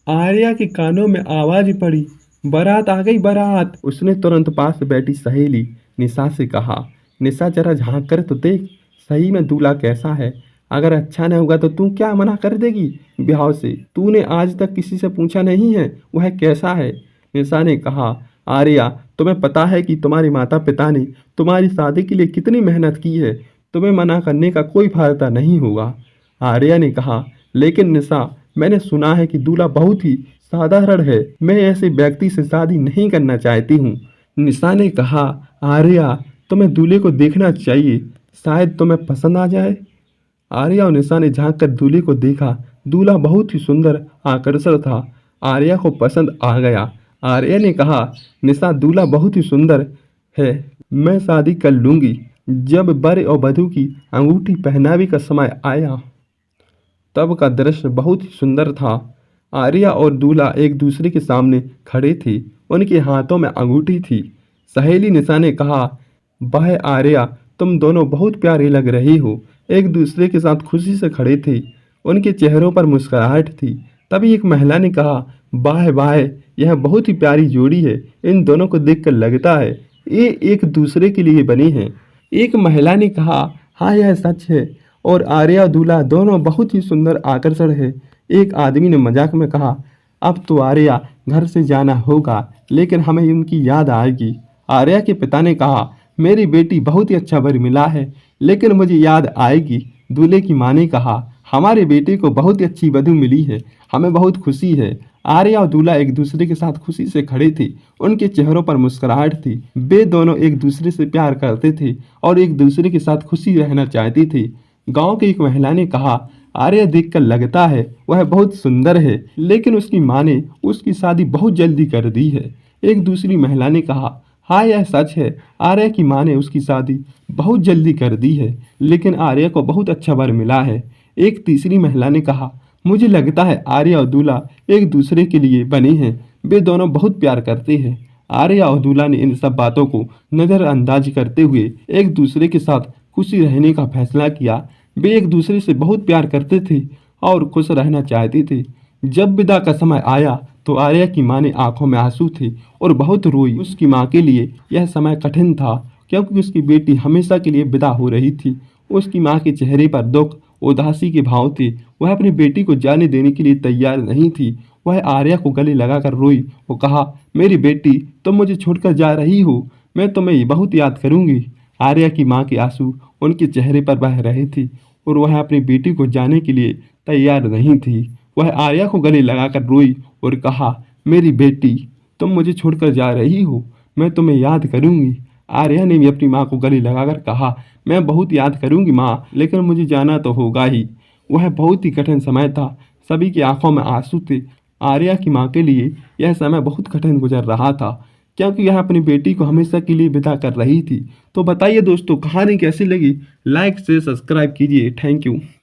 आर्या के कानों में आवाज पड़ी, बारात आ गई बारात। उसने तुरंत पास बैठी सहेली निशा से कहा, निशा जरा झांक कर तो देख, सही में दूल्हा कैसा है। अगर अच्छा नहीं होगा तो तू क्या मना कर देगी ब्याह से। तूने आज तक किसी से पूछा नहीं है वह कैसा है। निशा ने कहा, आर्या तुम्हें पता है कि तुम्हारे माता पिता ने तुम्हारी शादी के लिए कितनी मेहनत की है। तुम्हें मना करने का कोई फायदा नहीं होगा। आर्या ने कहा, लेकिन निशा मैंने सुना है कि दूल्हा बहुत ही साधारण है। मैं ऐसे व्यक्ति से शादी नहीं करना चाहती हूँ। निशा ने कहा, आर्या तुम्हें दूल्हे को देखना चाहिए, शायद तुम्हें पसंद आ जाए। आर्या और निशा ने झांक कर दूल्हे को देखा। दूल्हा बहुत ही सुंदर आकर्षक था। आर्या को पसंद आ गया। आर्या ने कहा, निशा दूल्हा बहुत ही सुंदर है, मैं शादी कर लूंगी। जब वर और वधू की अंगूठी पहनावे का समय आया तब का दृश्य बहुत ही सुंदर था। आर्या और दूल्हा एक दूसरे के सामने खड़े थे। उनके हाथों में अंगूठी थी। सहेली निशा ने कहा, वाह आर्या तुम दोनों बहुत प्यारे लग रही हो। एक दूसरे के साथ खुशी से खड़े थे। उनके चेहरों पर मुस्कुराहट थी। तभी एक महिला ने कहा, वाह वाह यह बहुत ही प्यारी जोड़ी है। इन दोनों को देखकर लगता है ये एक दूसरे के लिए बने हैं। एक महिला ने कहा, हाँ यह सच है और आर्या और दूल्हा दोनों बहुत ही सुंदर आकर्षण है। एक आदमी ने मजाक में कहा, अब तो आर्या घर से जाना होगा, लेकिन हमें उनकी याद आएगी। आर्या के पिता ने कहा, मेरी बेटी बहुत ही अच्छा वर मिला है, लेकिन मुझे याद आएगी। दूल्हे की माँ ने कहा, हमारे बेटे को बहुत ही अच्छी वधू मिली है, हमें बहुत खुशी है। आर्या और दूल्हा एक दूसरे के साथ खुशी से खड़े थे। उनके चेहरों पर मुस्कुराहट थी। वे दोनों एक दूसरे से प्यार करते थे और एक दूसरे के साथ खुशी रहना चाहते थे। गांव की एक महिला ने कहा, आर्या देखकर लगता है वह बहुत सुंदर है, लेकिन उसकी माँ ने उसकी शादी बहुत जल्दी कर दी है। एक दूसरी महिला ने कहा, हाँ यह सच है, आर्या की माँ ने उसकी शादी बहुत जल्दी कर दी है, लेकिन आर्या को बहुत अच्छा वर मिला है। एक तीसरी महिला ने कहा, मुझे लगता है आर्या और दूल्हा एक दूसरे के लिए बने हैं, वे दोनों बहुत प्यार करते हैं। आर्या और दूल्हा ने इन सब बातों को नज़रअंदाज करते हुए एक दूसरे के साथ खुशी रहने का फैसला किया। वे एक दूसरे से बहुत प्यार करते थे और खुश रहना चाहते थे। जब विदा का समय आया तो आर्या की माँ ने आंखों में आंसू थे और बहुत रोई। उसकी माँ के लिए यह समय कठिन था, क्योंकि उसकी बेटी हमेशा के लिए विदा हो रही थी। उसकी माँ के चेहरे पर दुख उदासी के भाव थे। वह अपनी बेटी को जाने देने के लिए तैयार नहीं थी। वह आर्या को गले लगाकर रोई। वो कहा, मेरी बेटी तुम मुझे छोड़कर जा रही हो, मैं तुम्हें बहुत याद करूंगी। आर्या की माँ के आंसू उनके चेहरे पर बह रहे थे और वह अपनी बेटी को जाने के लिए तैयार नहीं थी। वह आर्या को गले लगाकर रोई और कहा, मेरी बेटी तुम मुझे छोड़कर जा रही हो, मैं तुम्हें याद करूंगी। आर्या ने भी अपनी माँ को गले लगाकर कहा, मैं बहुत याद करूंगी माँ, लेकिन मुझे जाना तो होगा ही। वह बहुत ही कठिन समय था। सभी की आंखों में आंसू थे। आर्या की माँ के लिए यह समय बहुत कठिन गुजर रहा था, क्योंकि यह अपनी बेटी को हमेशा के लिए विदा कर रही थी। तो बताइए दोस्तों, कहानी कैसी लगी? लाइक से सब्सक्राइब कीजिए। Thank you.